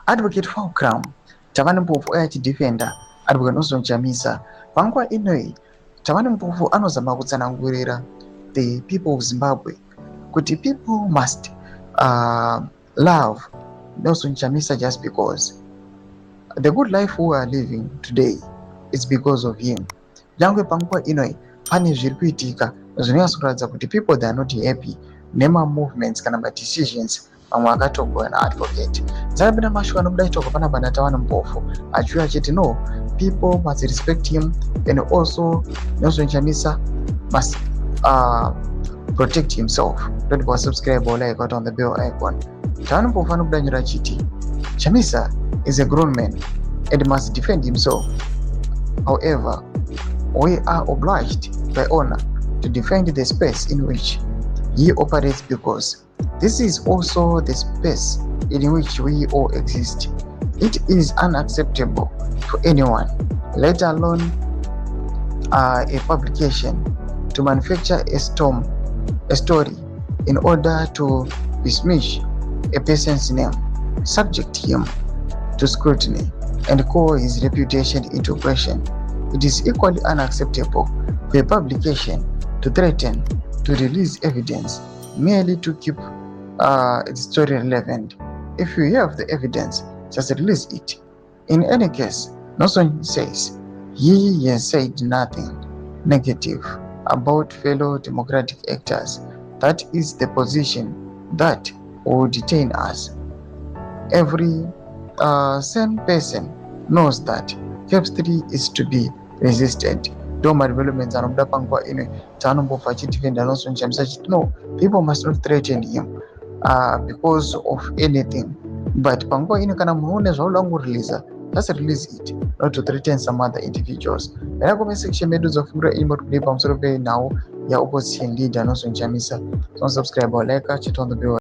advocate for Crown, Thabani Mpofu defender, advocate nelsonchamisa. Panguva inoi Thabani Mpofu anozama kutsanangurira the people of Zimbabwe kuti people must love nelsonchamisa just because the good life we are living today is because of him. Nyangwe panguva inoi pane zviri kuitika zvinonyatsa kuratidza kuti people they are not happy nema movements kana ma decisions mamwe akatogwa na advocate. Dzakapinda mashoko anobuda itoko pana bana Thabani Mpofu achiuya achiti no, people must respect him and also nelsonchamisa must protect himself. Don't forget to subscribe or like on the bell icon. Thabani Mpofu anobuda nyora achiti Chamisa is a grown man and must defend himself. However, we are obliged by honor to defend the space in which he operates because this is also the space in which we all exist. It is unacceptable to anyone, let alone a publication, to manufacture a story in order to besmirch a person's name, subject him to scrutiny, and call his reputation into question. It is equally unacceptable for a publication to threaten to release evidence merely to keep its story relevant. If you have the evidence, just release it. In any case, Nelson says he has said nothing negative about fellow democratic actors. That is the position that will detain us. Every sane person knows that Phase 3 is to be resisted. Doma developments are not panguva ino Thabani Mpofu achidefenda nelsonchamisa achiti no, people must not threaten him because of anything. But panguva ino kana munhu une zvauda kungoreleasa, just release it, not to threaten some other individuals. Ena comment section medu dzofungira imo today pamusoro penhau ya opposition leader nelsonchamisa. Don't subscribe or like, chit on the bell.